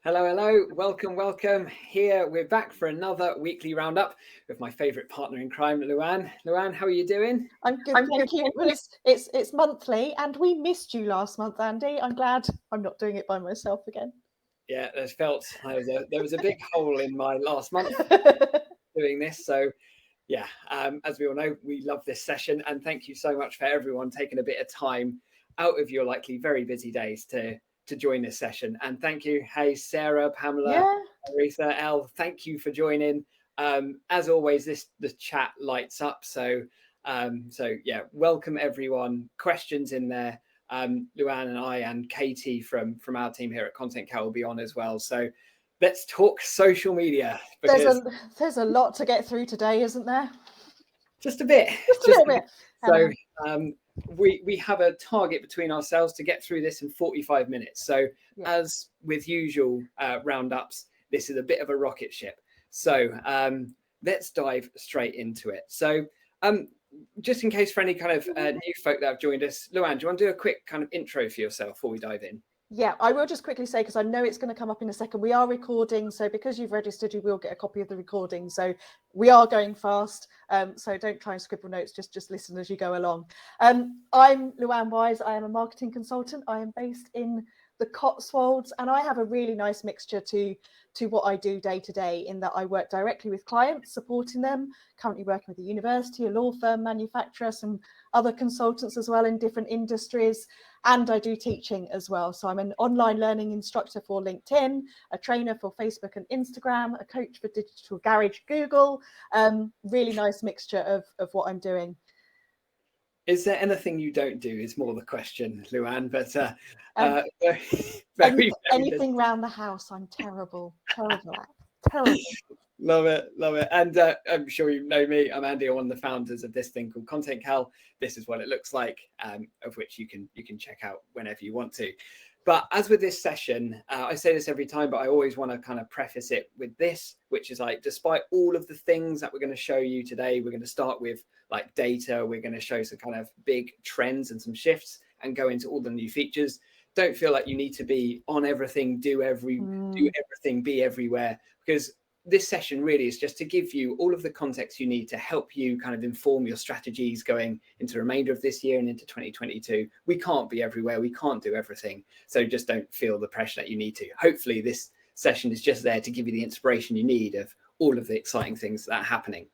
Hello. Welcome. Here we're back for another weekly roundup with my favourite partner in crime, Luann. Luann, how are you doing? I'm good, thank you. It's monthly, and we missed you last month, Andy. I'm glad I'm not doing it by myself again. Yeah, there was a big hole in my last month doing this. So yeah, as we all know, we love this session, and thank you so much for everyone taking a bit of time out of your likely very busy days to join this session. And thank you, hey Sarah, Pamela, Aretha, Elle, thank you for joining. As always, the chat lights up. So yeah, welcome everyone. Questions in there. Luann and I and Katie from our team here at Content Cal will be on as well. So let's talk social media. There's a lot to get through today, isn't there? Just a bit. Just a little bit. So we have a target between ourselves to get through this in 45 minutes. So as with usual roundups, this is a bit of a rocket ship. So let's dive straight into it. So just in case for any kind of new folk that have joined us, Luann, do you want to do a quick kind of intro for yourself before we dive in? Yeah, I will just quickly say, because I know it's going to come up in a second, we are recording. So because you've registered, you will get a copy of the recording. So we are going fast. So don't try and scribble notes, just listen as you go along. I'm Luann Wise. I am a marketing consultant. I am based in the Cotswolds, and I have a really nice mixture to what I do day to day, in that I work directly with clients, supporting them, currently working with a university, a law firm, manufacturer, some other consultants as well in different industries, and I do teaching as well. So I'm an online learning instructor for LinkedIn, a trainer for Facebook and Instagram, a coach for Digital Garage Google. Really nice mixture of what I'm doing. Is there anything you don't do is more the question, Luann, but anything around the house, I'm terrible at. Terrible. Love it. And I'm sure you know me. I'm Andy. I'm one of the founders of this thing called Content Cal. This is what it looks like, of which you can check out whenever you want to. But as with this session, I say this every time, but I always want to kind of preface it with this, which is like, despite all of the things that we're going to show you today, we're going to start with like data. We're going to show some kind of big trends and some shifts and go into all the new features. Don't feel like you need to be on everything, do everything, be everywhere, because this session really is just to give you all of the context you need to help you kind of inform your strategies going into the remainder of this year and into 2022. We can't be everywhere. We can't do everything. So just don't feel the pressure that you need to. Hopefully this session is just there to give you the inspiration you need of all of the exciting things that are happening.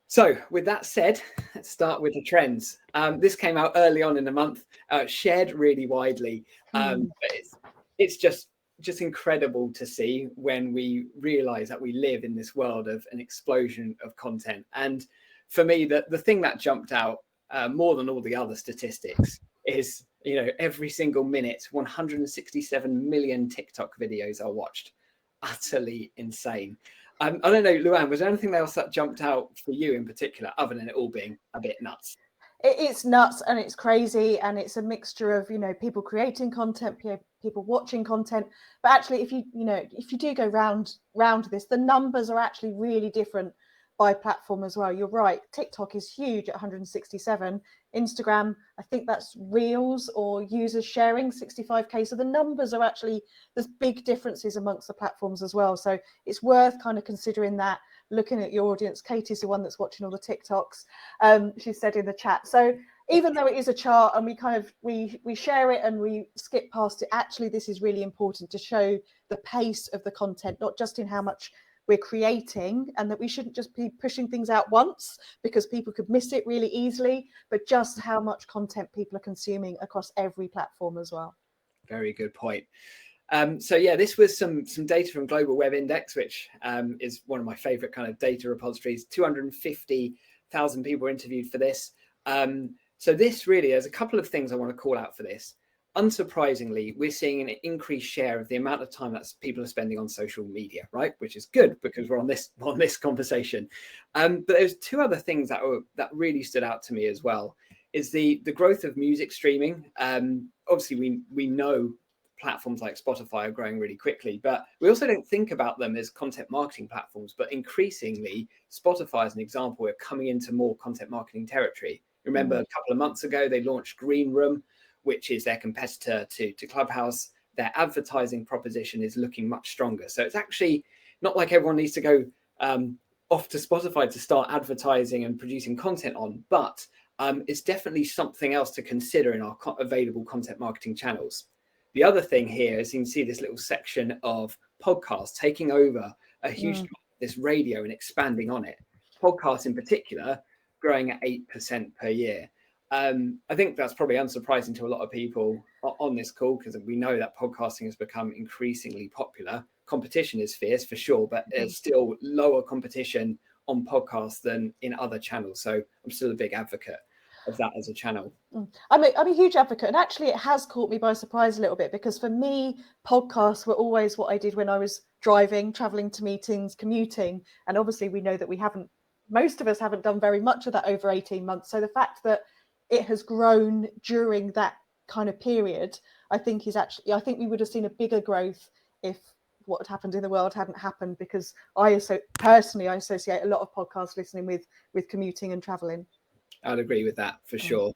So with that said, let's start with the trends. This came out early on in the month, shared really widely. But it's just incredible to see when we realize that we live in this world of an explosion of content. And for me, the thing that jumped out more than all the other statistics is, every single minute, 167 million TikTok videos are watched. Utterly insane. I don't know, Luann, was there anything else that jumped out for you in particular, other than it all being a bit nuts? It's nuts and it's crazy, and it's a mixture of, people creating content, people watching content. But actually, if you do go round this, the numbers are actually really different by platform as well. You're right. TikTok is huge at 167. Instagram, I think that's reels or users sharing, 65K. So the numbers are actually, there's big differences amongst the platforms as well. So it's worth kind of considering that, looking at your audience. Katie's the one that's watching all the TikToks. She said in the chat. So even though it is a chart and we share it and we skip past it, actually this is really important to show the pace of the content, not just in how much we're creating, and that we shouldn't just be pushing things out once because people could miss it really easily, but just how much content people are consuming across every platform as well. Very good point. So yeah, this was some data from Global Web Index, which is one of my favorite kind of data repositories. 250,000 people were interviewed for this. So this really, there's a couple of things I want to call out for this. Unsurprisingly, we're seeing an increased share of the amount of time that people are spending on social media, right? Which is good because we're on this conversation. But there's two other things that really stood out to me as well. Is the growth of music streaming. Obviously, we know platforms like Spotify are growing really quickly, but we also don't think about them as content marketing platforms. But increasingly, Spotify, as an example, are coming into more content marketing territory. Remember, a couple of months ago, they launched Green Room, which is their competitor to Clubhouse. their advertising proposition is looking much stronger. So it's actually not like everyone needs to go off to Spotify to start advertising and producing content on, but it's definitely something else to consider in our available content marketing channels. The other thing here is you can see this little section of podcasts taking over a huge this radio and expanding on it. Podcasts in particular growing at 8% per year. I think that's probably unsurprising to a lot of people on this call, because we know that podcasting has become increasingly popular. Competition is fierce for sure, but there's still lower competition on podcasts than in other channels. So I'm still a big advocate of that as a channel. I'm a huge advocate, and actually it has caught me by surprise a little bit, because for me, podcasts were always what I did when I was driving, traveling to meetings, commuting, and obviously we know that most of us haven't done very much of that over 18 months. So the fact that it has grown during that kind of period, I think we would have seen a bigger growth if what had happened in the world hadn't happened, because I associate a lot of podcast listening with commuting and traveling. I'd agree with that for sure.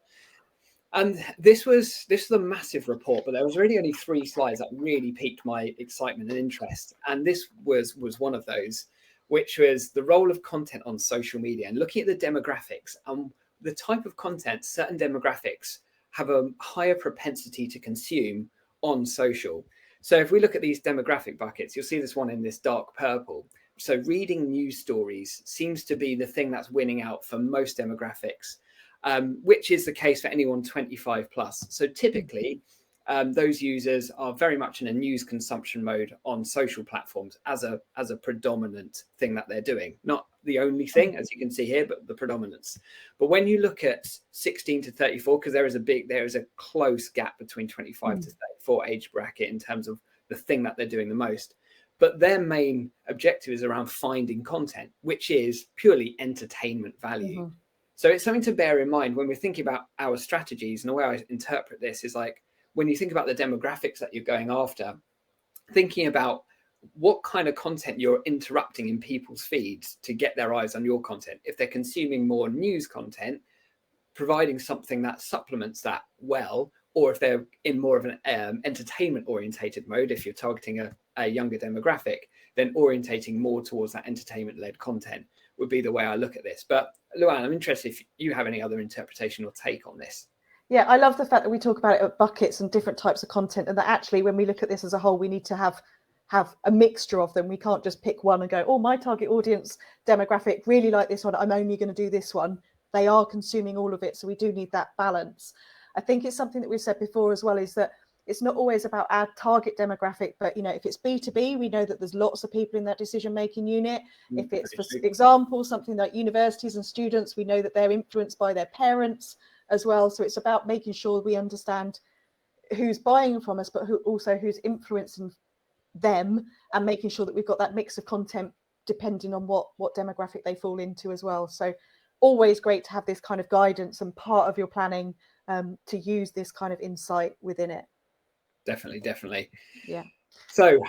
And this was a massive report, but there was really only 3 slides that really piqued my excitement and interest. And this was one of those, which was the role of content on social media, and looking at the demographics and the type of content certain demographics have a higher propensity to consume on social. So if we look at these demographic buckets, you'll see this one in this dark purple. So reading news stories seems to be the thing that's winning out for most demographics, which is the case for anyone 25 plus. So typically, those users are very much in a news consumption mode on social platforms as a predominant thing that they're doing. Not the only thing, as you can see here, but the predominance. But when you look at 16 to 34, because there is a close gap between 25 to 34 age bracket in terms of the thing that they're doing the most. But their main objective is around finding content, which is purely entertainment value. So it's something to bear in mind when we're thinking about our strategies. And the way I interpret this is like, when you think about the demographics that you're going after, thinking about what kind of content you're interrupting in people's feeds to get their eyes on your content. If they're consuming more news content, providing something that supplements that well, or if they're in more of an entertainment orientated mode, if you're targeting a younger demographic, then orientating more towards that entertainment led content would be the way I look at this. But Luann, I'm interested if you have any other interpretation or take on this. Yeah, I love the fact that we talk about it at buckets and different types of content, and that actually when we look at this as a whole, we need to have a mixture of them. We can't just pick one and go, oh, my target audience demographic really like this one, I'm only going to do this one. They are consuming all of it, so we do need that balance. I think it's something that we've said before as well, is that it's not always about our target demographic, but if it's B2B, we know that there's lots of people in that decision-making unit. If it's, for example, something like universities and students, we know that they're influenced by their parents as well. So it's about making sure we understand who's buying from us, but who's influencing them, and making sure that we've got that mix of content depending on what demographic they fall into as well. So always great to have this kind of guidance and part of your planning to use this kind of insight within it. Definitely. Yeah. So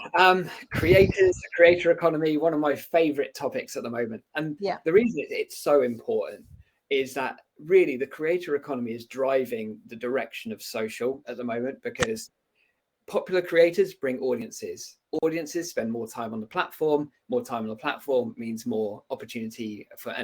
creators, the creator economy, one of my favorite topics at the moment. And the reason it's so important is that really the creator economy is driving the direction of social at the moment, because popular creators bring audiences. Audiences spend more time on the platform. More time on the platform means more opportunity for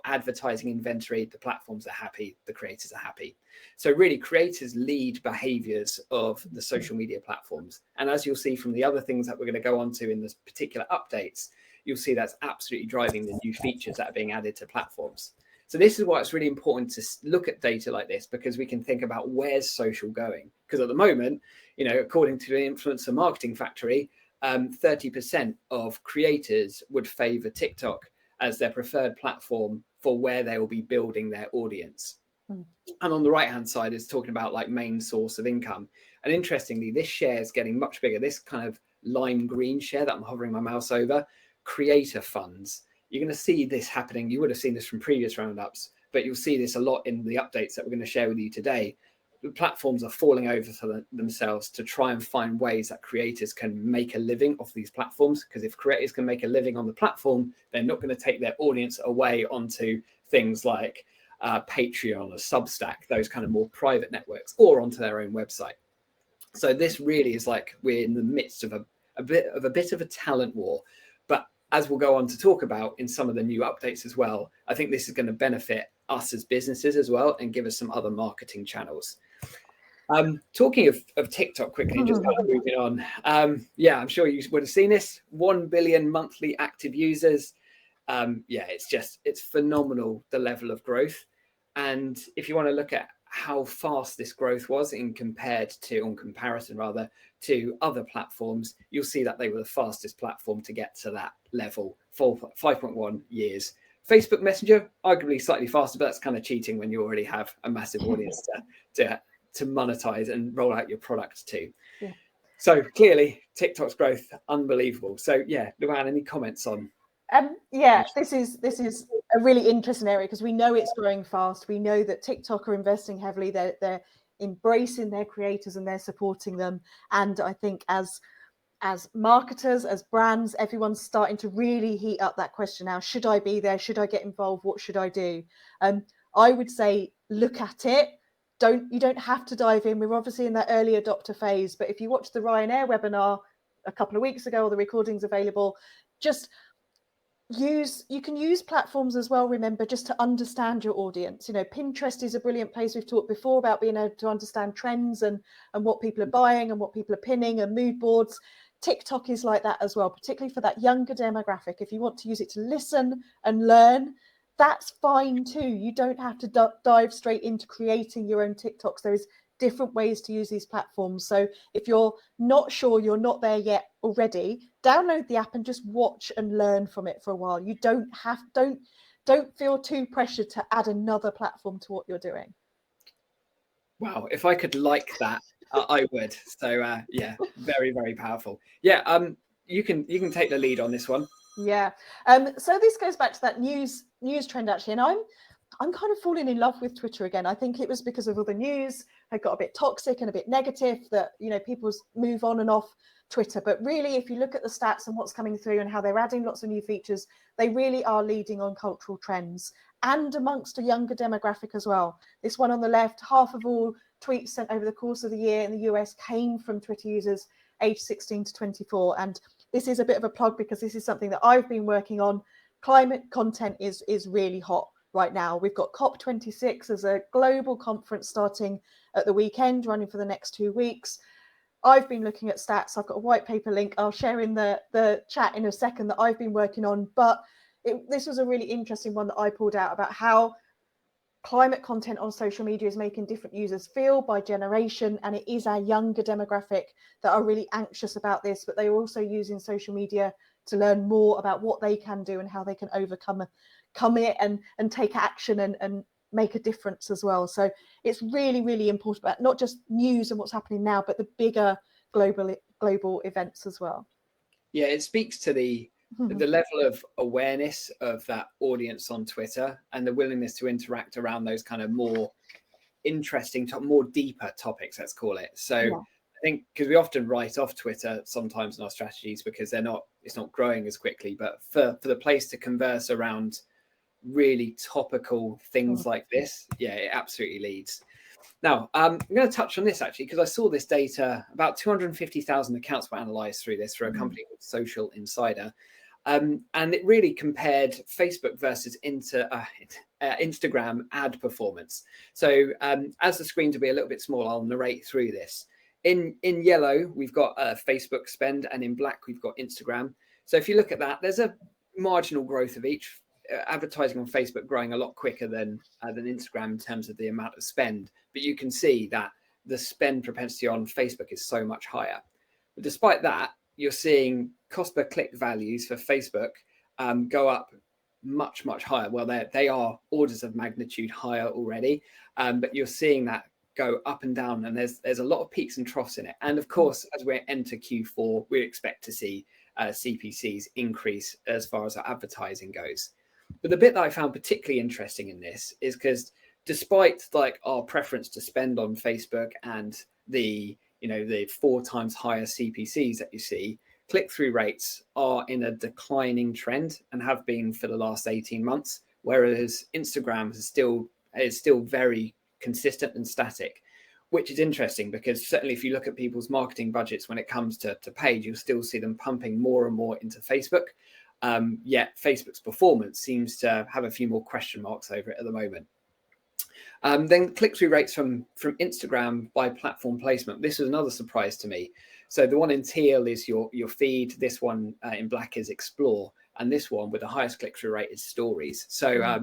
advertising inventory. The platforms are happy, the creators are happy. So really, creators lead behaviors of the social media platforms. And as you'll see from the other things that we're going to go on to in this particular updates, you'll see that's absolutely driving the new features that are being added to platforms. So this is why it's really important to look at data like this, because we can think about where's social going. Because at the moment, according to the Influencer Marketing Factory, 30% of creators would favor TikTok as their preferred platform for where they will be building their audience. And on the right-hand side is talking about like main source of income. And interestingly, this share is getting much bigger. This kind of lime green share that I'm hovering my mouse over, creator funds. You're going to see this happening. You would have seen this from previous roundups, but you'll see this a lot in the updates that we're going to share with you today. The platforms are falling over to themselves to try and find ways that creators can make a living off these platforms. Because if creators can make a living on the platform, they're not going to take their audience away onto things like Patreon or Substack, those kind of more private networks, or onto their own website. So this really is like we're in the midst of a bit of a talent war. But as we'll go on to talk about in some of the new updates as well, I think this is going to benefit us as businesses as well and give us some other marketing channels. Talking of TikTok quickly, just kind of moving on. Yeah, I'm sure you would have seen this. 1 billion monthly active users. Yeah, it's phenomenal, the level of growth. And if you want to look at how fast this growth was in comparison to other platforms, you'll see that they were the fastest platform to get to that level for 5.1 years. Facebook Messenger, arguably slightly faster, but that's kind of cheating when you already have a massive audience to monetize and roll out your product to. Yeah. So clearly TikTok's growth, unbelievable. So yeah, Luann, any comments on? Yeah, this is a really interesting area because we know it's growing fast. We know that TikTok are investing heavily. They're embracing their creators and they're supporting them. And I think as marketers, as brands, everyone's starting to really heat up that question now. Should I be there? Should I get involved? What should I do? I would say look at it. You don't have to dive in. We're obviously in that early adopter phase. But if you watch the Ryanair webinar a couple of weeks ago, or the recording's available, just you can use platforms as well, remember, just to understand your audience. Pinterest is a brilliant place. We've talked before about being able to understand trends and what people are buying and what people are pinning, and mood boards. TikTok is like that as well, particularly for that younger demographic. If you want to use it to listen and learn, that's fine too. You don't have to dive straight into creating your own TikToks. There is different ways to use these platforms. So if you're not sure, you're not there yet already, download the app and just watch and learn from it for a while. You don't feel too pressured to add another platform to what you're doing. Wow, if I could like that, I would. So yeah, very, very powerful. Yeah, you can take the lead on this one. Yeah. So this goes back to that news trend actually, and I'm kind of falling in love with Twitter again. I think it was because of all the news had got a bit toxic and a bit negative that, people move on and off Twitter. But really, if you look at the stats and what's coming through and how they're adding lots of new features, they really are leading on cultural trends and amongst a younger demographic as well. This one on the left, half of all tweets sent over the course of the year in the US came from Twitter users aged 16 to 24. And this is a bit of a plug because this is something that I've been working on. Climate content is really hot right now. We've got COP26 as a global conference starting at the weekend, running for the next 2 weeks. I've been looking at stats. I've got a white paper link I'll share in the chat in a second that I've been working on. But this was a really interesting one that I pulled out about how climate content on social media is making different users feel by generation. And it is our younger demographic that are really anxious about this, but they're also using social media to learn more about what they can do and how they can overcome it and take action and make a difference as well. So it's really, really important about not just news and what's happening now, but the bigger global events as well. Yeah, it speaks to the level of awareness of that audience on Twitter and the willingness to interact around those kind of more interesting, more deeper topics, let's call it. So yeah. I think because we often write off Twitter sometimes in our strategies because it's not growing as quickly, but for the place to converse around really topical things like this, yeah, it absolutely leads. Now, I'm going to touch on this actually because I saw this data. About 250,000 accounts were analysed through this for a company called Social Insider. And it really compared Facebook versus Instagram ad performance. So as the screens will be a little bit small, I'll narrate through this. In yellow, we've got Facebook spend, and in black, we've got Instagram. So if you look at that, there's a marginal growth of each. Advertising on Facebook growing a lot quicker than Instagram in terms of the amount of spend. But you can see that the spend propensity on Facebook is so much higher. But despite that, you're seeing cost per click values for Facebook go up much, much higher. Well, they are orders of magnitude higher already, but you're seeing that go up and down, and there's a lot of peaks and troughs in it. And of course, as we enter Q4, we expect to see CPCs increase as far as our advertising goes. But the bit that I found particularly interesting in this is because despite like our preference to spend on Facebook and the 4 times higher CPCs that you see, click-through rates are in a declining trend and have been for the last 18 months, whereas Instagram is still very consistent and static, which is interesting because certainly if you look at people's marketing budgets when it comes to paid, you'll still see them pumping more and more into Facebook. Yet Facebook's performance seems to have a few more question marks over it at the moment. Then click-through rates from Instagram by platform placement. This was another surprise to me. So the one in teal is your feed. This one in black is explore. And this one with the highest click-through rate is stories. So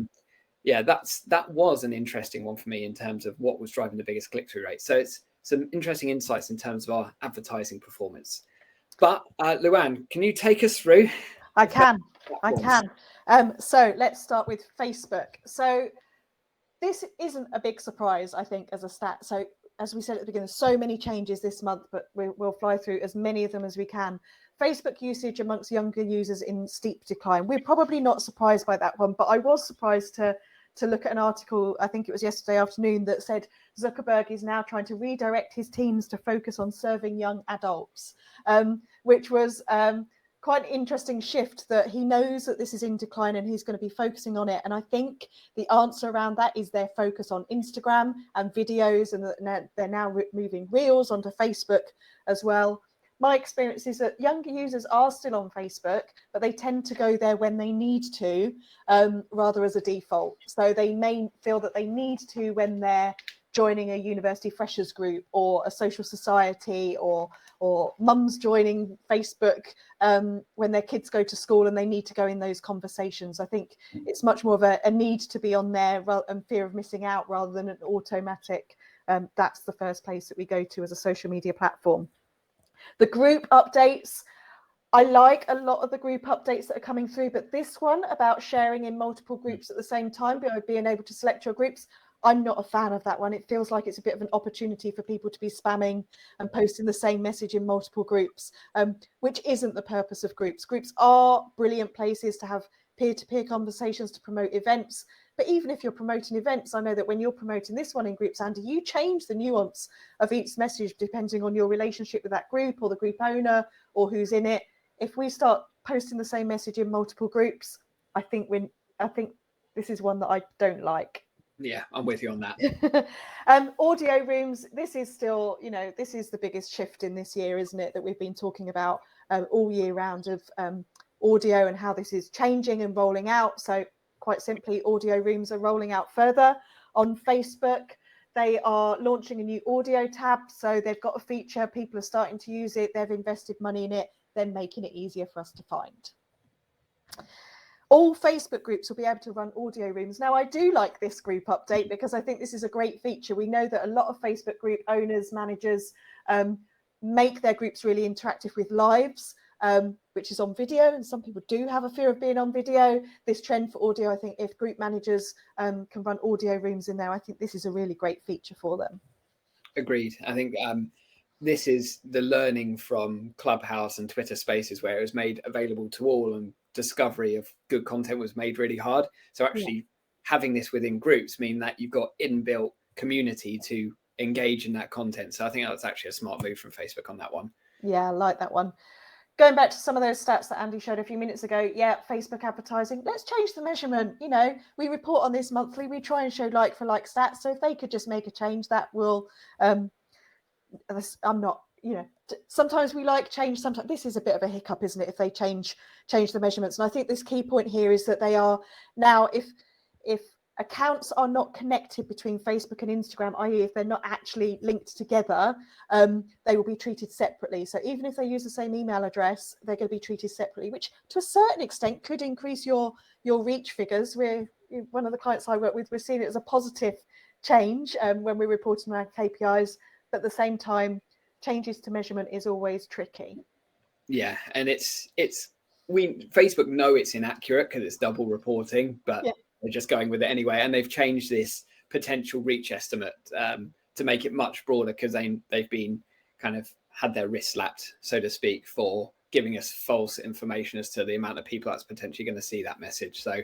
yeah, that was an interesting one for me in terms of what was driving the biggest click-through rate. So it's some interesting insights in terms of our advertising performance. But Luann, can you take us through? I can. So let's start with Facebook. So this isn't a big surprise, I think, as a stat. So as we said at the beginning, so many changes this month, but we'll fly through as many of them as we can. Facebook usage amongst younger users in steep decline. We're probably not surprised by that one, but I was surprised to look at an article, I think it was yesterday afternoon, that said Zuckerberg is now trying to redirect his teams to focus on serving young adults, which was quite an interesting shift, that he knows that this is in decline and he's going to be focusing on it. And I think the answer around that is their focus on Instagram and videos, and that they're now moving Reels onto Facebook as well. My experience is that younger users are still on Facebook, but they tend to go there when they need to, rather as a default. So they may feel that they need to when they're joining a university freshers group or a social society, or mums joining Facebook when their kids go to school and they need to go in those conversations. I think it's much more of a need to be on there and fear of missing out rather than an automatic. That's the first place that we go to as a social media platform. The group updates, I like a lot of the group updates that are coming through, but this one about sharing in multiple groups at the same time, being able to select your groups, I'm not a fan of that one. It feels like it's a bit of an opportunity for people to be spamming and posting the same message in multiple groups, which isn't the purpose of groups. Groups are brilliant places to have peer-to-peer conversations, to promote events. But even if you're promoting events, I know that when you're promoting this one in groups, Andy, you change the nuance of each message depending on your relationship with that group or the group owner or who's in it. If we start posting the same message in multiple groups, I think this is one that I don't like. Yeah, I'm with you on that. Audio rooms, this is still, this is the biggest shift in this year, isn't it, that we've been talking about all year round, of audio and how this is changing and rolling out. So quite simply, audio rooms are rolling out further on Facebook. They are launching a new audio tab. So they've got a feature, people are starting to use it, they've invested money in it, they're making it easier for us to find. All Facebook groups will be able to run audio rooms. Now, I do like this group update because I think this is a great feature. We know that a lot of Facebook group owners, managers make their groups really interactive with lives, which is on video. And some people do have a fear of being on video. This trend for audio, I think if group managers can run audio rooms in there, I think this is a really great feature for them. Agreed. I think this is the learning from Clubhouse and Twitter Spaces, where it was made available to all and discovery of good content was made really hard. So actually having this within groups mean that you've got inbuilt community to engage in that content. So I think that's actually a smart move from Facebook on that one. Yeah, I like that one. Going back to some of those stats that Andy showed a few minutes ago, Facebook advertising, let's change the measurement. We report on this monthly, we try and show like for like stats. So if they could just make a change, that will, sometimes we like change, sometimes this is a bit of a hiccup, isn't it, if they change the measurements. And I think this key point here is that they are now, if accounts are not connected between Facebook and Instagram, i.e. if they're not actually linked together, they will be treated separately. So even if they use the same email address, they're going to be treated separately, which to a certain extent could increase your reach figures. One of the clients I work with, we're seeing it as a positive change when we're reporting on our KPIs, but at the same time, changes to measurement is always tricky. Yeah, and Facebook know it's inaccurate because it's double reporting, but they're just going with it anyway. And they've changed this potential reach estimate to make it much broader because they've been kind of had their wrist slapped, so to speak, for giving us false information as to the amount of people that's potentially going to see that message. So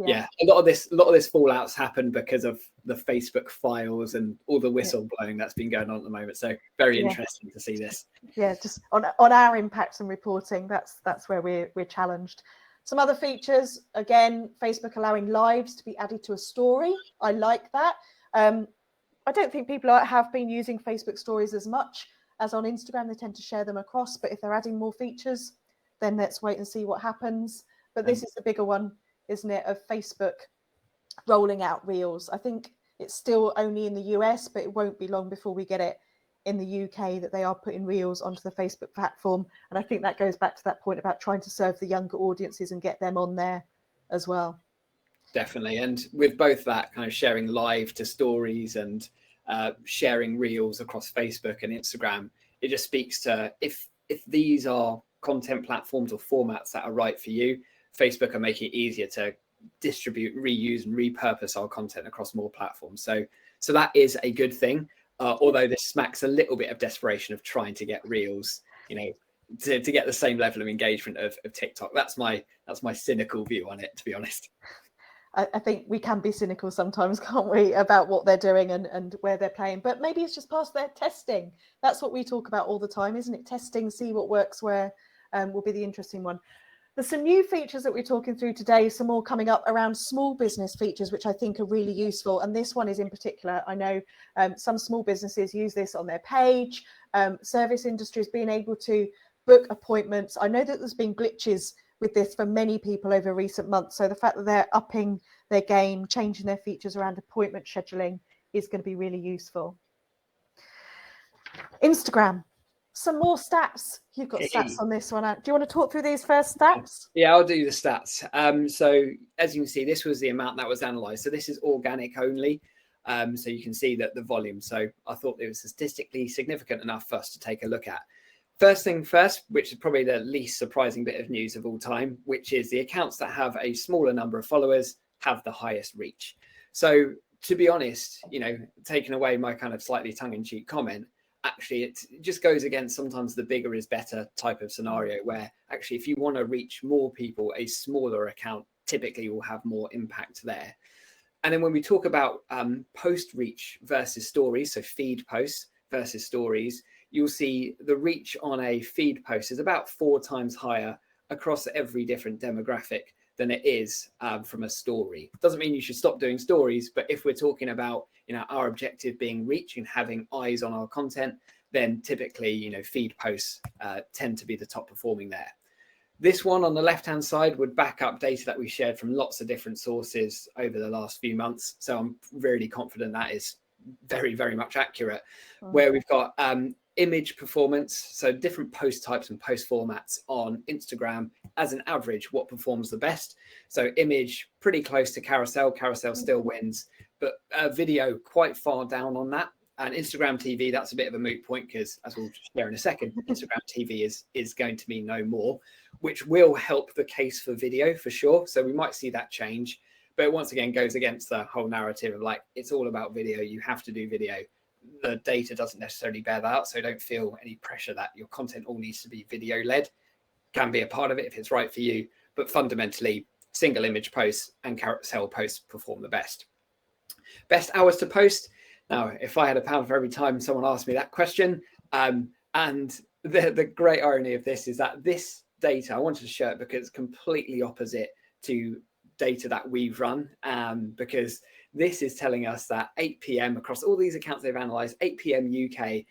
a lot of this fallout's happened because of the Facebook files and all the whistle blowing that's been going on at the moment. So very interesting to see this. Yeah, just on our impacts and reporting, that's where we're challenged. Some other features, again, Facebook allowing lives to be added to a story. I like that. I don't think people have been using Facebook stories as much as on Instagram. They tend to share them across, but if they're adding more features, then let's wait and see what happens. But this is the bigger one, isn't it, of Facebook rolling out Reels. I think it's still only in the US, but it won't be long before we get it in the UK that they are putting Reels onto the Facebook platform. And I think that goes back to that point about trying to serve the younger audiences and get them on there as well. Definitely. And with both that kind of sharing live to stories and sharing Reels across Facebook and Instagram, it just speaks to if these are content platforms or formats that are right for you, Facebook are making it easier to distribute, reuse and repurpose our content across more platforms. So that is a good thing. Although this smacks a little bit of desperation of trying to get Reels, to get the same level of engagement of TikTok. That's my cynical view on it, to be honest. I think we can be cynical sometimes, can't we, about what they're doing and where they're playing. But maybe it's just past their testing. That's what we talk about all the time, isn't it? Testing, see what works where, will be the interesting one. There's some new features that we're talking through today, some more coming up around small business features, which I think are really useful. And this one is in particular. I know some small businesses use this on their page, service industries being able to book appointments. I know that there's been glitches with this for many people over recent months. So the fact that they're upping their game, changing their features around appointment scheduling is going to be really useful. Instagram. Some more stats. You've got stats on this one. Do you want to talk through these first stats? Yeah, I'll do the stats. So as you can see, this was the amount that was analyzed. So this is organic only. So you can see that the volume. So I thought it was statistically significant enough for us to take a look at. First thing first, which is probably the least surprising bit of news of all time, which is the accounts that have a smaller number of followers have the highest reach. So to be honest, taking away my kind of slightly tongue-in-cheek comment, actually it just goes against sometimes the bigger is better type of scenario, where actually if you want to reach more people, a smaller account typically will have more impact there. And then when we talk about post reach versus stories, so feed posts versus stories, you'll see the reach on a feed post is about 4 times higher across every different demographic than it is from a story. Doesn't mean you should stop doing stories, but if we're talking about our objective being reach and having eyes on our content, then typically feed posts tend to be the top performing there. This one on the left-hand side would back up data that we shared from lots of different sources over the last few months. So I'm really confident that is very, very much accurate. Where we've got image performance, so different post types and post formats on Instagram as an average, what performs the best. So image pretty close to carousel still wins, but video quite far down on that. And Instagram TV, that's a bit of a moot point because, as we'll share in a second, Instagram TV is going to be no more, which will help the case for video for sure. So we might see that change, but it once again goes against the whole narrative of like, it's all about video, you have to do video. The data doesn't necessarily bear that out, so don't feel any pressure that your content all needs to be video led. Can be a part of it if it's right for you, but fundamentally single image posts and carousel posts perform the best. Best hours to post. Now, if I had £1 for every time someone asked me that question, and the great irony of this is that this data, I wanted to show it because it's completely opposite to data that we've run, because this is telling us that 8 p.m. across all these accounts they've analyzed, 8 p.m. UK,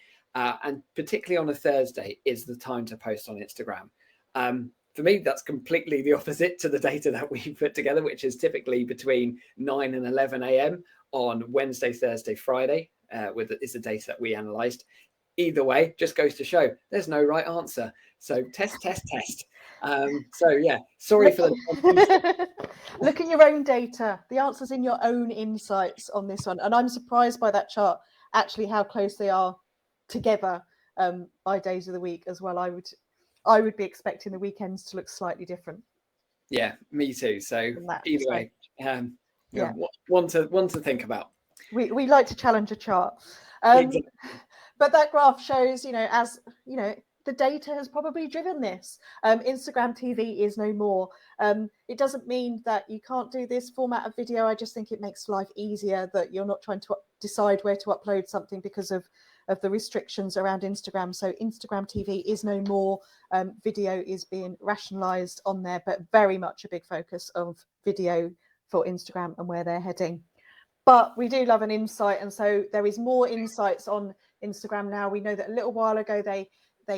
and particularly on a Thursday is the time to post on Instagram. For me, that's completely the opposite to the data that we put together, which is typically between 9 and 11 a.m. on Wednesday, Thursday, Friday, is the data that we analyzed. Either way, just goes to show there's no right answer. So test. So yeah, sorry for the... Look at your own data. The answer's in your own insights on this one. And I'm surprised by that chart, actually, how close they are together by days of the week as well. I would be expecting the weekends to look slightly different. Yeah, me too. So either way, one to think about. We like to challenge a chart. Exactly. But that graph shows, as the data has probably driven this. Instagram TV is no more. It doesn't mean that you can't do this format of video. I just think it makes life easier that you're not trying to decide where to upload something because of the restrictions around Instagram. So Instagram TV is no more. Video is being rationalized on there, but very much a big focus of video for Instagram and where they're heading. But we do love an insight, and so there is more insights on Instagram now. We know that a little while ago they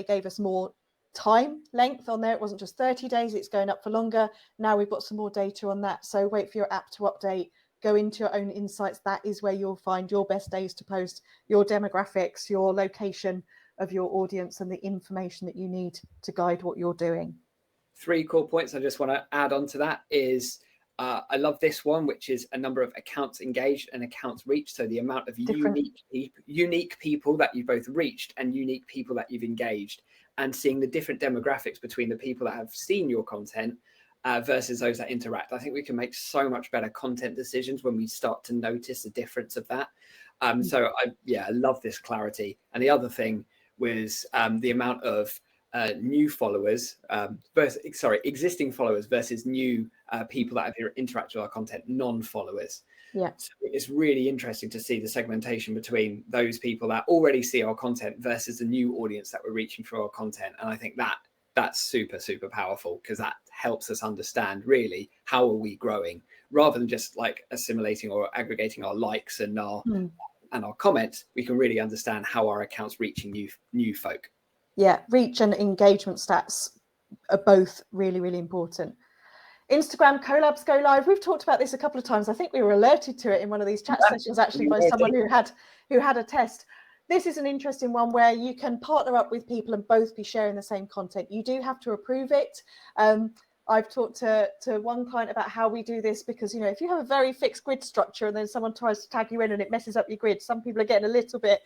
gave us more time length on there. It wasn't just 30 days, it's going up for longer. Now we've got some more data on that. So wait for your app to update, go into your own insights. That is where you'll find your best days to post, your demographics, your location of your audience, and the information that you need to guide what you're doing. 3 core points I just want to add on to that is I love this one, which is a number of accounts engaged and accounts reached. So the amount of unique people that you've both reached and unique people that you've engaged, and seeing the different demographics between the people that have seen your content versus those that interact. I think we can make so much better content decisions when we start to notice the difference of that. So I love this clarity. And the other thing was the amount of new followers existing followers versus new people that have interacted with our content, non-followers. Yeah, so it's really interesting to see the segmentation between those people that already see our content versus the new audience that we're reaching through our content. And I think that's super powerful, because that helps us understand really how are we growing, rather than just like assimilating or aggregating our likes and our comments. We can really understand how our account's reaching new folk. Yeah, reach and engagement stats are both really important. Instagram collabs go live. We've talked about this a couple of times. I think we were alerted to it in one of these chat sessions actually by someone who had a test. This is an interesting one where you can partner up with people and both be sharing the same content. You do have to approve it. I've talked to one client about how we do this, because, you know, if you have a very fixed grid structure and then someone tries to tag you in and it messes up your grid, some people are getting a little bit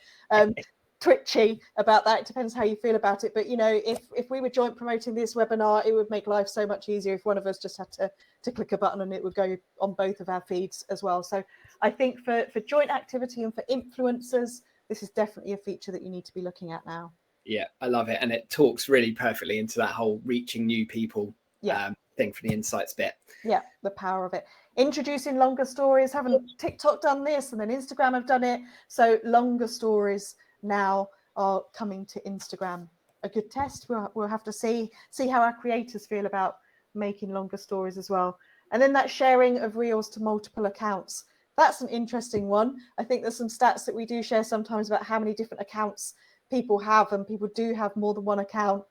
twitchy about that. It depends how you feel about it. But, you know, if we were joint promoting this webinar, it would make life so much easier if one of us just had to click a button and it would go on both of our feeds as well. So I think for joint activity and for influencers, this is definitely a feature that you need to be looking at now. Yeah, I love it. And it talks really perfectly into that whole reaching new people thing for the insights bit. Yeah, the power of it. Introducing longer stories. Haven't TikTok done this, and then Instagram have done it? So longer stories now are coming to Instagram. A good test. We'll have to see how our creators feel about making longer stories as well. And then that sharing of reels to multiple accounts. That's an interesting one. I think there's some stats that we do share sometimes about how many different accounts people have, and people do have more than one account.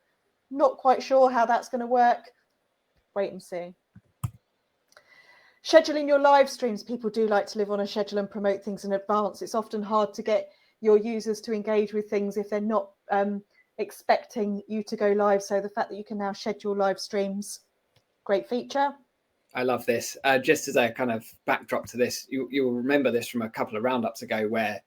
Not quite sure how that's going to work. Wait and see. Scheduling your live streams. People do like to live on a schedule and promote things in advance. It's often hard to get your users to engage with things if they're not expecting you to go live. So the fact that you can now schedule live streams, great feature. I love this. Just as a kind of backdrop to this, you'll remember this from a couple of roundups ago, where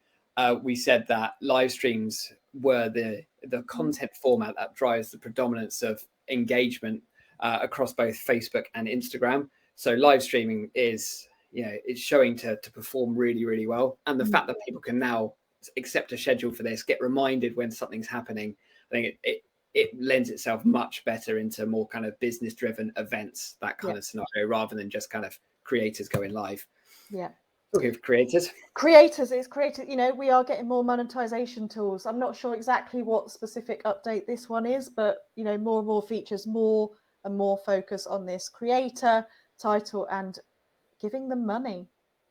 we said that live streams were the content format that drives the predominance of engagement across both Facebook and Instagram. So live streaming is, you know, it's showing to perform really well. And the fact that people can now accept a schedule for this, get reminded when something's happening, I think it lends itself much better into more kind of business driven events, that kind of scenario, rather than just kind of creators going live. Yeah. Talking of creators, you know, we are getting more monetization tools. I'm not sure exactly what specific update this one is, but, you know, more and more features, more and more focus on this creator title and giving them money.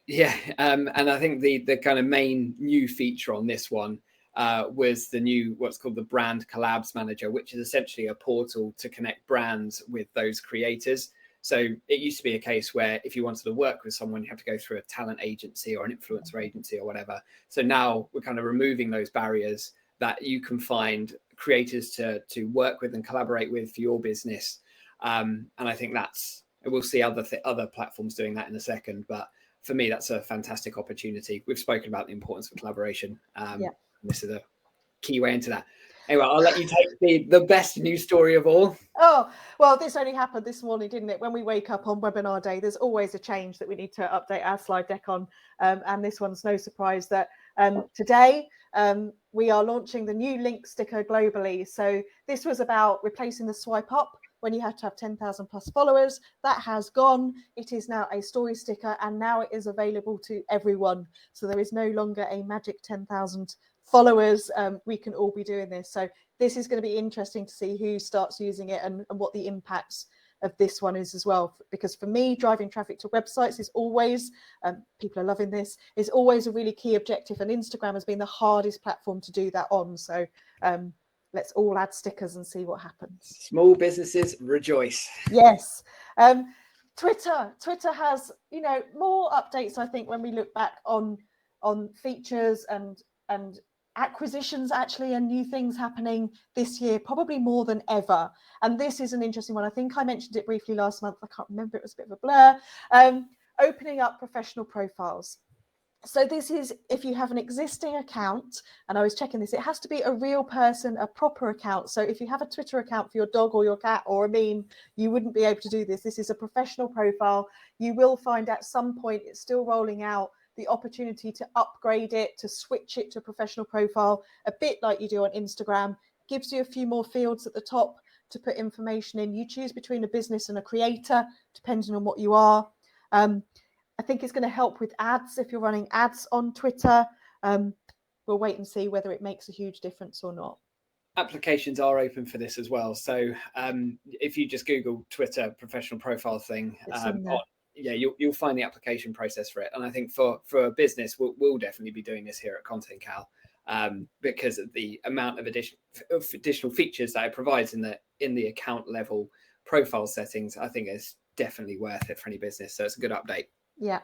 Yeah, and I think the kind of main new feature on this one was the new, what's called the brand Collabs manager, which is essentially a portal to connect brands with those creators. So it used to be a case where if you wanted to work with someone, you have to go through a talent agency or an influencer agency or whatever. So now we're kind of removing those barriers, that you can find creators to work with and collaborate with for your business. And I think we'll see other platforms doing that in a second, but for me, that's a fantastic opportunity. We've spoken about the importance of collaboration. This is a key way into that. Anyway, I'll let you take the best news story of all. Oh, well, this only happened this morning, didn't it? When we wake up on webinar day, there's always a change that we need to update our slide deck on. And this one's no surprise that today we are launching the new link sticker globally. So this was about replacing the swipe up when you have to have 10,000 plus followers. That has gone. It is now a story sticker, and now it is available to everyone. So there is no longer a magic 10,000 followers. We can all be doing this. So this is going to be interesting to see who starts using it and what the impacts of this one is as well, because for me, driving traffic to websites is always, people are loving this, is always a really key objective, and Instagram has been the hardest platform to do that on. So let's all add stickers and see what happens. Small businesses rejoice. Yes. Twitter has, you know, more updates, I think, when we look back on features and acquisitions actually, and new things happening this year, probably more than ever. And this is an interesting one. I think I mentioned it briefly last month. I can't remember, it was a bit of a blur. Opening up professional profiles. So this is if you have an existing account, and I was checking this, it has to be a real person, a proper account. So if you have a Twitter account for your dog or your cat or a meme, you wouldn't be able to do this. This is a professional profile. You will find at some point, it's still rolling out, the opportunity to upgrade it, to switch it to a professional profile, a bit like you do on Instagram. Gives you a few more fields at the top to put information in. You choose between a business and a creator, depending on what you are. I think it's going to help with ads if you're running ads on Twitter. We'll wait and see whether it makes a huge difference or not. Applications are open for this as well. So if you just Google Twitter professional profile thing, yeah, you'll find the application process for it. And I think for a business, we'll definitely be doing this here at Content Cal, because of the amount of additional features that it provides in the account level profile settings. I think it's definitely worth it for any business. So it's a good update. Yeah.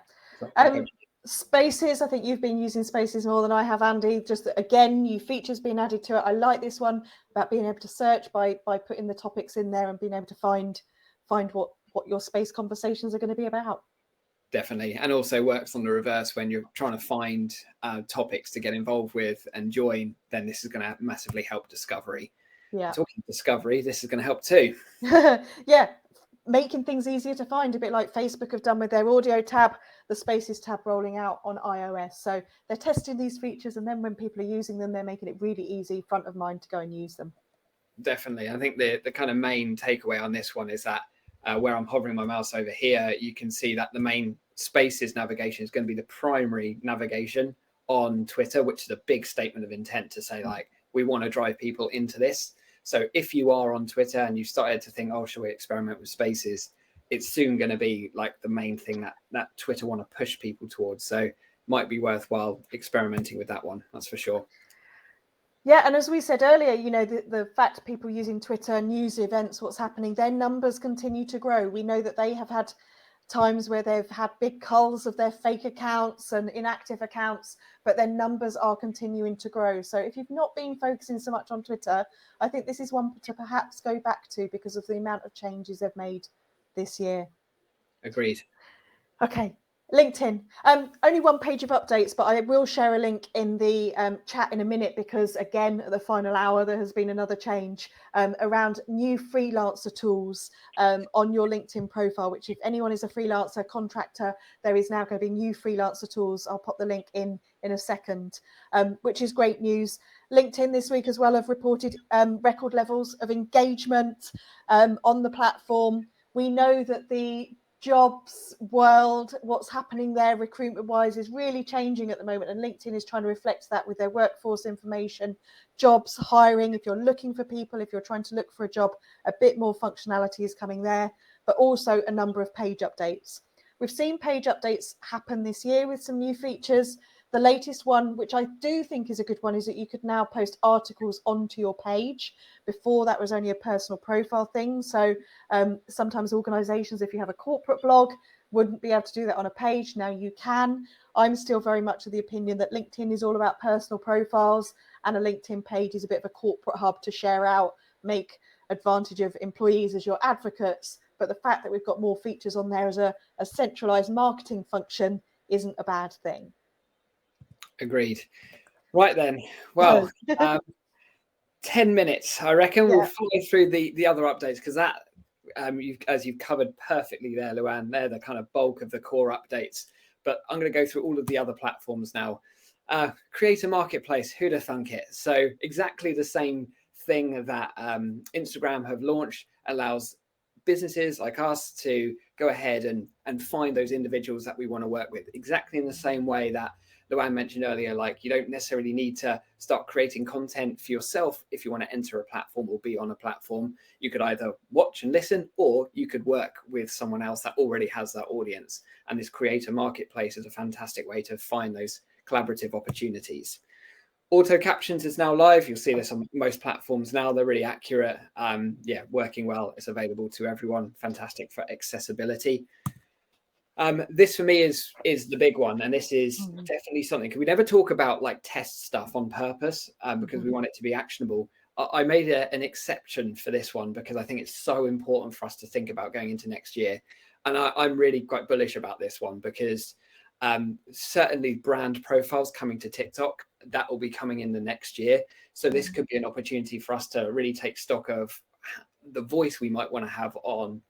Spaces, I think you've been using Spaces more than I have, Andy. Just again, new features being added to it. I like this one about being able to search by putting the topics in there and being able to find what your space conversations are going to be about. Definitely. And also works on the reverse when you're trying to find topics to get involved with and join, then this is going to massively help discovery. Yeah. Talking discovery, this is going to help too. Yeah. Making things easier to find, a bit like Facebook have done with their audio tab, the Spaces tab rolling out on iOS. So they're testing these features, and then when people are using them, they're making it really easy, front of mind, to go and use them. Definitely. I think the kind of main takeaway on this one is that where I'm hovering my mouse over here, you can see that the main Spaces navigation is going to be the primary navigation on Twitter, which is a big statement of intent to say, like, we want to drive people into this. So if you are on Twitter and you started to think, oh, shall we experiment with Spaces? It's soon going to be like the main thing that Twitter want to push people towards. So might be worthwhile experimenting with that one. That's for sure. Yeah, and as we said earlier, you know, the fact people using Twitter, news events, what's happening, their numbers continue to grow. We know that they have had times where they've had big culls of their fake accounts and inactive accounts, but their numbers are continuing to grow. So if you've not been focusing so much on Twitter, I think this is one to perhaps go back to because of the amount of changes they've made this year. Agreed. Okay. LinkedIn, only one page of updates, but I will share a link in the chat in a minute, because again, at the final hour, there has been another change around new freelancer tools on your LinkedIn profile, which if anyone is a freelancer contractor, there is now going to be new freelancer tools. I'll pop the link in a second, which is great news. LinkedIn this week as well have reported record levels of engagement on the platform. We know that the jobs world, what's happening there recruitment wise, is really changing at the moment, and LinkedIn is trying to reflect that with their workforce information, jobs, hiring. If you're looking for people, if you're trying to look for a job, a bit more functionality is coming there, but also a number of page updates. We've seen page updates happen this year with some new features. The latest one, which I do think is a good one, is that you could now post articles onto your page. Before, that was only a personal profile thing. So sometimes organizations, if you have a corporate blog, wouldn't be able to do that on a page. Now you can. I'm still very much of the opinion that LinkedIn is all about personal profiles, and a LinkedIn page is a bit of a corporate hub to share out, make advantage of employees as your advocates. But the fact that we've got more features on there as a centralized marketing function isn't a bad thing. Agreed. Right then. Well, 10 minutes, I reckon. Yeah. We'll follow through the other updates, because that, as you've covered perfectly there, Luann, they're the kind of bulk of the core updates. But I'm going to go through all of the other platforms now. Create a marketplace, who'd have thunk it? So exactly the same thing that Instagram have launched allows businesses like us to go ahead and find those individuals that we want to work with, exactly in the same way that Luann mentioned earlier, like you don't necessarily need to start creating content for yourself if you want to enter a platform or be on a platform. You could either watch and listen, or you could work with someone else that already has that audience. And this creator marketplace is a fantastic way to find those collaborative opportunities. Auto captions is now live. You'll see this on most platforms now. They're really accurate. Yeah, working well. It's available to everyone. Fantastic for accessibility. This for me is the big one, and this is definitely something, because we never talk about like test stuff on purpose because we want it to be actionable. I made an exception for this one because I think it's so important for us to think about going into next year, and I'm really quite bullish about this one because certainly brand profiles coming to TikTok, that will be coming in the next year. So this could be an opportunity for us to really take stock of the voice we might want to have on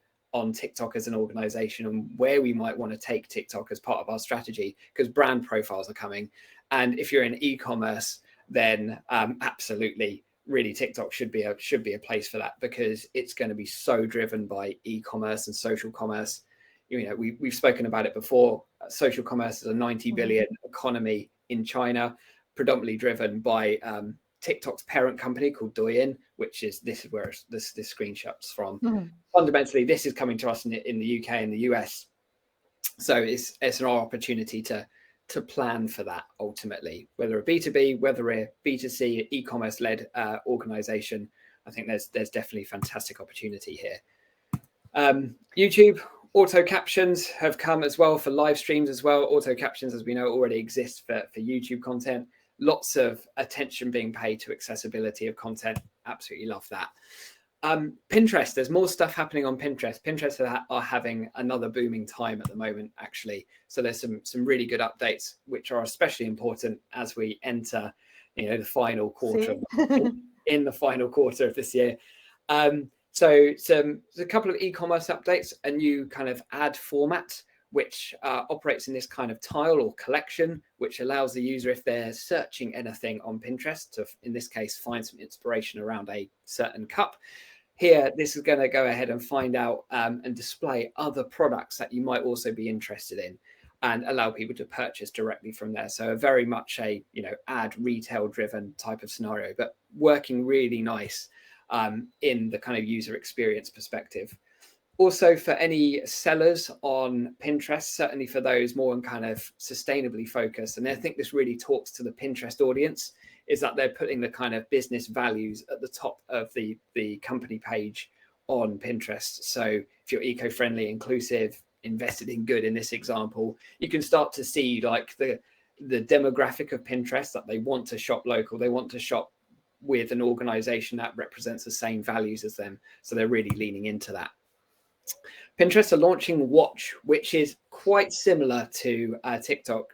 TikTok as an organization, and where we might want to take TikTok as part of our strategy, because brand profiles are coming. And if you're in e-commerce, then absolutely, really TikTok should be a place for that, because it's going to be so driven by e-commerce and social commerce. You know, we've spoken about it before. Social commerce is a 90 billion economy in China, predominantly driven by TikTok's parent company called Douyin, this is where this screenshot's from. Fundamentally, this is coming to us in the UK and the US. So it's an opportunity to plan for that ultimately, whether a B2B, whether a B2C e-commerce led organization. I think there's definitely fantastic opportunity here. YouTube auto captions have come as well for live streams as well. Auto captions, as we know, already exist for YouTube content. Lots of attention being paid to accessibility of content. Absolutely love that. Pinterest, there's more stuff happening on Pinterest. Pinterest are having another booming time at the moment, actually. So there's some really good updates, which are especially important as we enter, the final quarter in the final quarter of this year. So there's a couple of e-commerce updates, a new kind of ad format, which operates in this kind of tile or collection, which allows the user, if they're searching anything on Pinterest, to, in this case, find some inspiration around a certain cup. Here, this is going to go ahead and find out and display other products that you might also be interested in, and allow people to purchase directly from there. So very much a ad retail driven type of scenario, but working really nice in the kind of user experience perspective. Also, for any sellers on Pinterest, certainly for those more on kind of sustainably focused, and I think this really talks to the Pinterest audience, is that they're putting the kind of business values at the top of the company page on Pinterest. So if you're eco-friendly, inclusive, invested in good in this example, you can start to see like the demographic of Pinterest, that they want to shop local, they want to shop with an organization that represents the same values as them. So they're really leaning into that. Pinterest are launching Watch, which is quite similar to TikTok.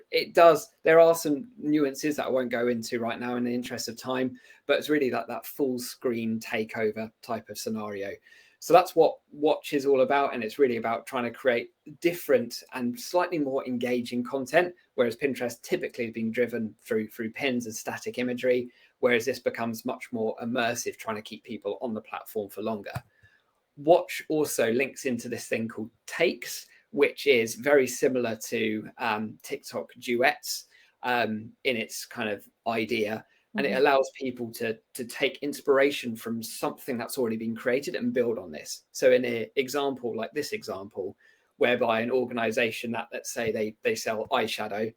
There are some nuances that I won't go into right now in the interest of time, but it's really that full screen takeover type of scenario. So that's what Watch is all about. And it's really about trying to create different and slightly more engaging content, whereas Pinterest typically has been driven through pins and static imagery, whereas this becomes much more immersive, trying to keep people on the platform for longer. Watch also links into this thing called Takes, which is very similar to TikTok Duets in its kind of idea. And it allows people to take inspiration from something that's already been created and build on this. So in an example like this example, whereby an organization that, let's say they sell eyeshadow,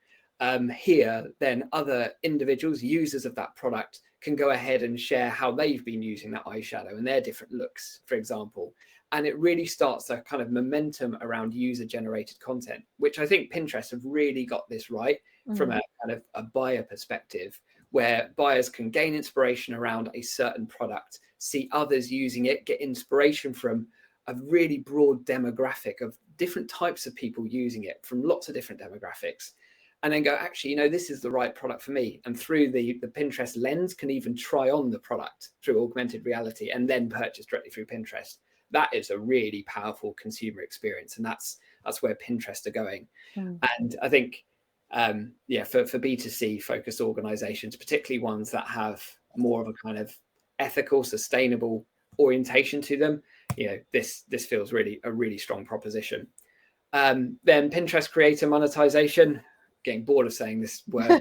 here, then other individuals, users of that product, can go ahead and share how they've been using that eyeshadow and their different looks, for example. And it really starts a kind of momentum around user-generated content, which I think Pinterest have really got this right from a kind of a buyer perspective, where buyers can gain inspiration around a certain product, see others using it, get inspiration from a really broad demographic of different types of people using it from lots of different demographics, and then go, actually, this is the right product for me. And through the Pinterest lens, can even try on the product through augmented reality and then purchase directly through Pinterest. That is a really powerful consumer experience. And that's where Pinterest are going. And I think, for B2C focused organizations, particularly ones that have more of a kind of ethical, sustainable orientation to them, this feels really a really strong proposition. Then Pinterest creator monetization. getting bored of saying this word.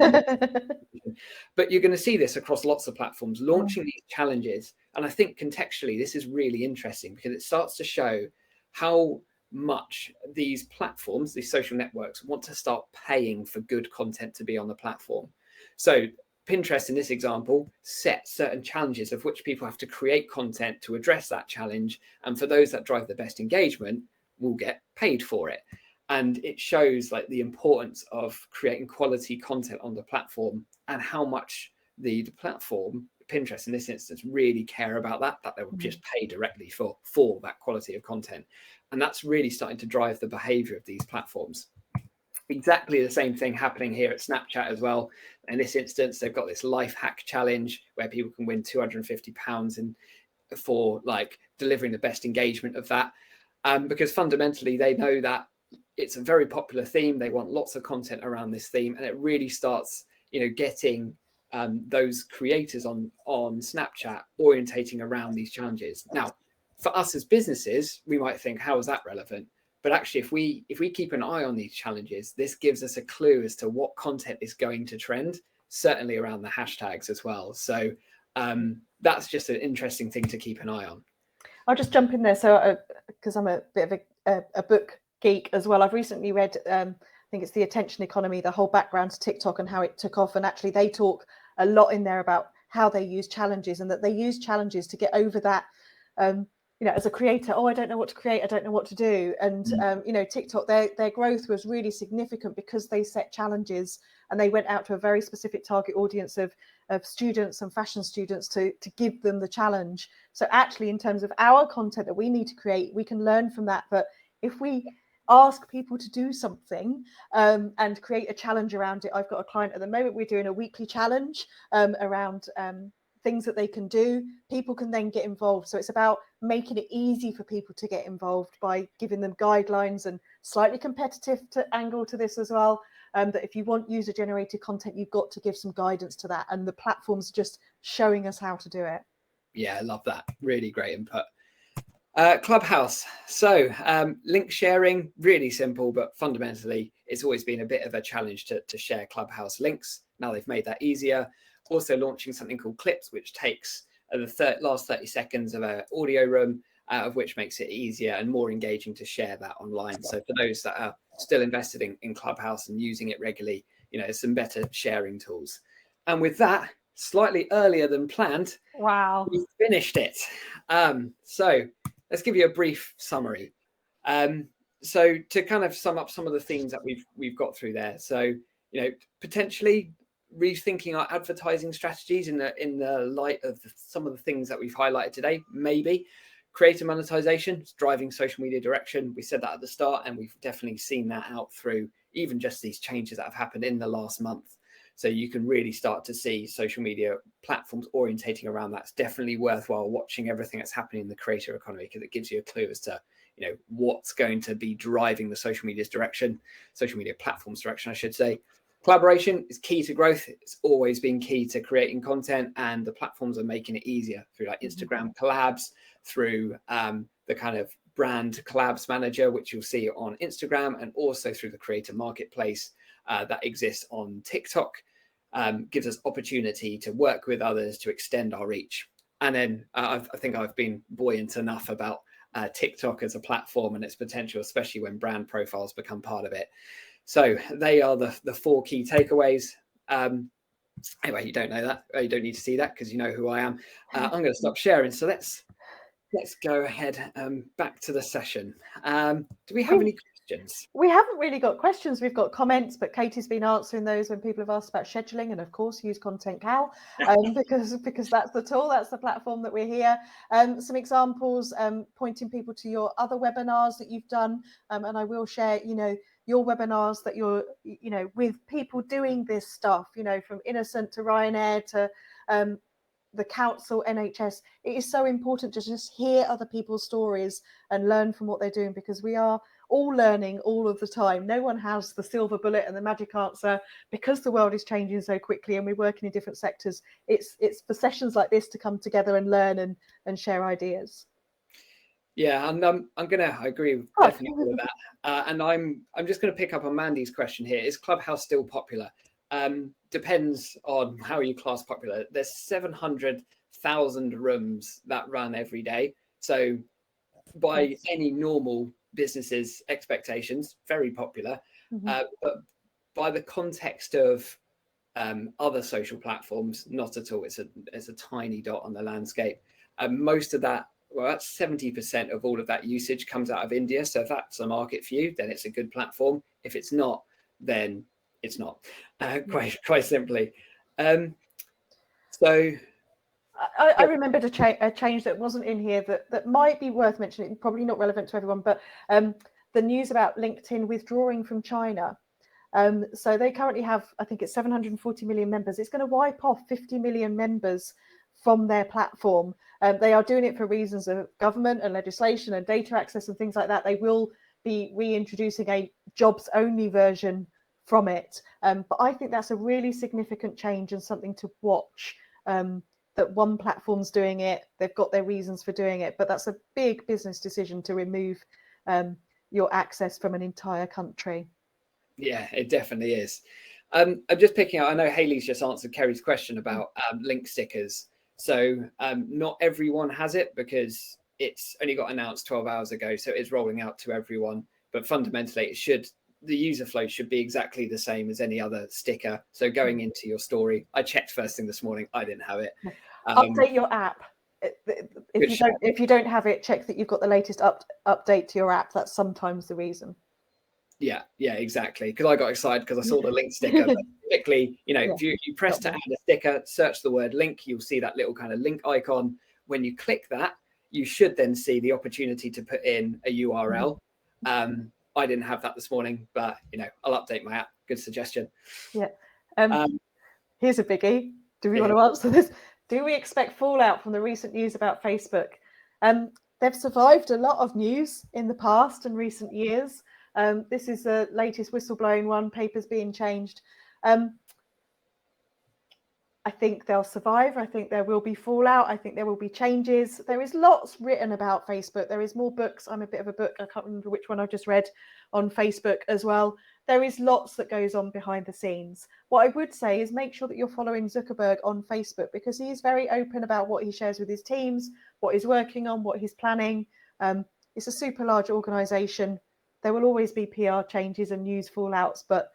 But you're going to see this across lots of platforms launching these challenges. And I think contextually, this is really interesting because it starts to show how much these platforms, these social networks, want to start paying for good content to be on the platform. So Pinterest, in this example, sets certain challenges of which people have to create content to address that challenge. And for those that drive the best engagement, will get paid for it. And it shows like the importance of creating quality content on the platform and how much the platform, Pinterest in this instance, really care about that they will just pay directly for that quality of content. And that's really starting to drive the behavior of these platforms. Exactly the same thing happening here at Snapchat as well. In this instance, they've got this life hack challenge where people can win £250 for like delivering the best engagement of that. Because fundamentally they know that it's a very popular theme. They want lots of content around this theme, and it really starts, getting those creators on Snapchat orientating around these challenges. Now, for us as businesses, we might think, how is that relevant? But actually, if we keep an eye on these challenges, this gives us a clue as to what content is going to trend, certainly around the hashtags as well. So that's just an interesting thing to keep an eye on. I'll just jump in there. So, because I'm a bit of a book geek as well, I've recently read, I think it's The Attention Economy, the whole background to TikTok and how it took off. And actually, they talk a lot in there about how they use challenges and that they use challenges to get over that. As a creator, I don't know what to create, I don't know what to do. And, TikTok, their growth was really significant because they set challenges and they went out to a very specific target audience of students and fashion students to give them the challenge. So actually, in terms of our content that we need to create, we can learn from that. But if we ask people to do something and create a challenge around it, I've got a client at the moment, we're doing a weekly challenge around things that they can do. People can then get involved. So it's about making it easy for people to get involved by giving them guidelines and slightly competitive angle to this as well. That if you want user generated content, you've got to give some guidance to that. And the platform's just showing us how to do it. Yeah, I love that. Really great input. Clubhouse. So link sharing, really simple, but fundamentally, it's always been a bit of a challenge to share Clubhouse links. Now they've made that easier. Also launching something called Clips, which takes the last 30 seconds of an audio room, of which makes it easier and more engaging to share that online. So for those that are still invested in Clubhouse and using it regularly, there's some better sharing tools. And with that, slightly earlier than planned, wow, we finished it. So let's give you a brief summary. So to kind of sum up some of the themes that we've got through there. So, potentially rethinking our advertising strategies in the light of some of the things that we've highlighted today. Maybe creator monetization, driving social media direction. We said that at the start, and we've definitely seen that out through even just these changes that have happened in the last month. So you can really start to see social media platforms orientating around that. It's definitely worthwhile watching everything that's happening in the creator economy, because it gives you a clue as to what's going to be driving the social media platforms direction, I should say. Collaboration is key to growth. It's always been key to creating content, and the platforms are making it easier through like Instagram collabs, through the kind of brand collabs manager, which you'll see on Instagram, and also through the creator marketplace that exists on TikTok. Gives us opportunity to work with others to extend our reach. And then I think I've been buoyant enough about TikTok as a platform and its potential, especially when brand profiles become part of it. So they are the 4 key takeaways. Anyway, you don't know that. You don't need to see that because you know who I am. I'm going to stop sharing. So let's go ahead back to the session. Do we have any questions? We haven't really got questions. We've got comments, but Katie's been answering those when people have asked about scheduling, and of course use Content Cal because that's the tool, that's the platform that we're here. Some examples, pointing people to your other webinars that you've done, and I will share, your webinars that you're, with people doing this stuff, from Innocent to Ryanair to the council, NHS. It is so important to just hear other people's stories and learn from what they're doing, because we are all learning all of the time. No one has the silver bullet and the magic answer, because the world is changing so quickly and we're working in different sectors. It's for sessions like this to come together and learn and share ideas. Yeah, and I'm gonna agree with definitely all of that. And I'm just gonna pick up on Mandy's question here. Is Clubhouse still popular? Depends on how you class popular. There's 700,000 rooms that run every day. So by any normal business's expectations, very popular. But by the context of other social platforms, not at all. It's a tiny dot on the landscape. Most of that, well, that's 70% of all of that usage comes out of India. So if that's a market for you, then it's a good platform. If it's not, then it's not. Quite simply. So I remembered a change that wasn't in here that might be worth mentioning, probably not relevant to everyone, but the news about LinkedIn withdrawing from China. So they currently have, I think it's 740 million members. It's going to wipe off 50 million members from their platform. They are doing it for reasons of government and legislation and data access and things like that. They will be reintroducing a jobs only version from it. But I think that's a really significant change and something to watch. That one platform's doing it, they've got their reasons for doing it, but that's a big business decision to remove your access from an entire country. Yeah, it definitely is. I'm just picking out, I know Hayley's just answered Kerry's question about link stickers. So not everyone has it because it's only got announced 12 hours ago. So it's rolling out to everyone. But fundamentally, the user flow should be exactly the same as any other sticker. So going into your story, I checked first thing this morning, I didn't have it. Update your app. If you don't have it, check that you've got the latest update to your app. That's sometimes the reason. Yeah, exactly. Because I got excited because I saw the link sticker. But typically, if you press to add a sticker, search the word link, you'll see that little kind of link icon. When you click that, you should then see the opportunity to put in a URL. I didn't have that this morning, but I'll update my app. Good suggestion. Yeah. Here's a biggie. Do we want to answer this? Do we expect fallout from the recent news about Facebook? They've survived a lot of news in the past and recent years. This is the latest whistleblowing one, papers being changed. I think they'll survive. I think there will be fallout. I think there will be changes. There is lots written about Facebook. There is more books. I'm a bit of a book. I can't remember which one I've just read on Facebook as well. There is lots that goes on behind the scenes. What I would say is make sure that you're following Zuckerberg on Facebook because he is very open about what he shares with his teams, what he's working on, what he's planning. It's a super large organization. There will always be PR changes and news fallouts, but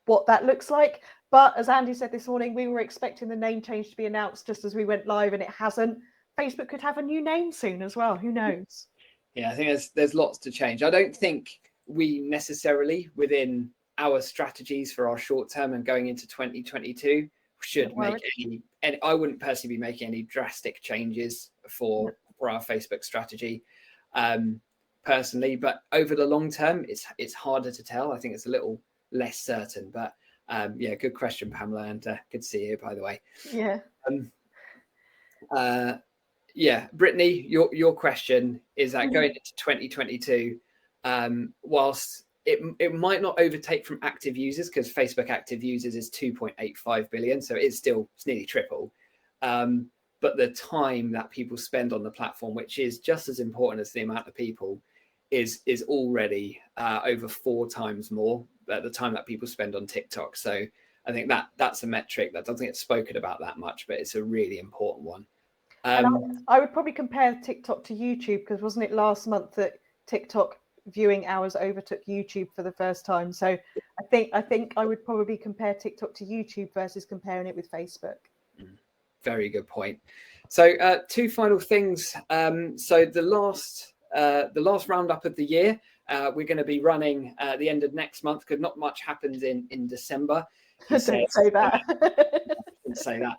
what that looks like. But as Andy said this morning, we were expecting the name change to be announced just as we went live, and it hasn't. Facebook could have a new name soon as well. Who knows? Yeah, I think there's lots to change. I don't think we necessarily, within our strategies for our short term and going into 2022, should make any. I wouldn't personally be making any drastic changes for our Facebook strategy, personally. But over the long term, it's harder to tell. I think it's a little less certain, but good question, Pamela, and good to see you, by the way. Brittany, your question is that going into 2022, whilst it might not overtake from active users because Facebook active users is 2.85 billion, so it's nearly triple, but the time that people spend on the platform, which is just as important as the amount of people, is already over 4 times more at the time that people spend on TikTok. So I think that's a metric that doesn't get spoken about that much, but it's a really important one. And I would probably compare TikTok to YouTube because wasn't it last month that TikTok viewing hours overtook YouTube for the first time? So I think I would probably compare TikTok to YouTube versus comparing it with Facebook. Very good point. So 2 final things. So the last roundup of the year, we're going to be running at the end of next month because not much happens in December. Don't say that. Don't say that.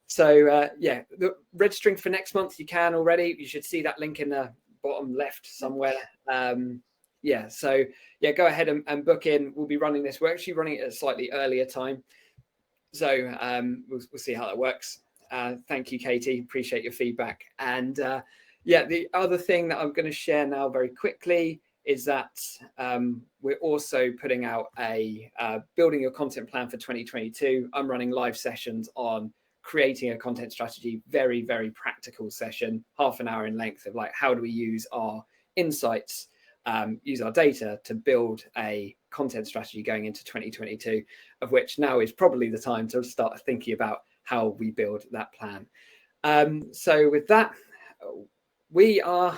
The registering for next month, you can already. You should see that link in the bottom left somewhere. Go ahead and book in. We'll be running this. We're actually running it at a slightly earlier time. So we'll see how that works. Thank you, Katie. Appreciate your feedback. And the other thing that I'm going to share now very quickly is that we're also putting out a building your content plan for 2022. I'm running live sessions on creating a content strategy, very, very practical session, half an hour in length, of like, how do we use our insights, use our data to build a content strategy going into 2022, of which now is probably the time to start thinking about how we build that plan. So with that, we are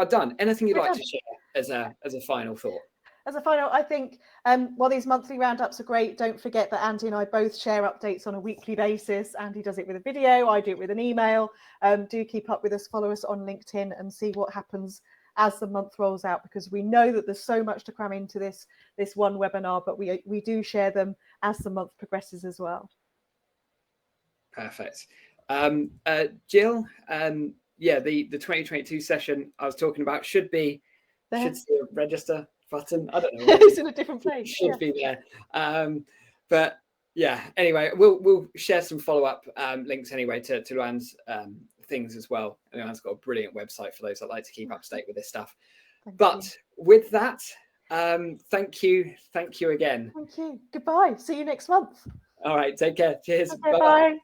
done. Anything you'd like to share as a final thought? As a final, I think while these monthly roundups are great, don't forget that Andy and I both share updates on a weekly basis. Andy does it with a video, I do it with an email. Do keep up with us, follow us on LinkedIn, and see what happens as the month rolls out, because we know that there's so much to cram into this one webinar, but we do share them as the month progresses as well. Perfect. Jill, yeah, the 2022 session I was talking about should see a register button. I don't know. It's in a different place. Should be there. But yeah, anyway, we'll share some follow-up links anyway to Luann's things as well. Luann's got a brilliant website for those that like to keep up to date with this stuff. But with that, thank you again. Thank you. Goodbye. See you next month. All right, take care. Cheers. Okay, bye.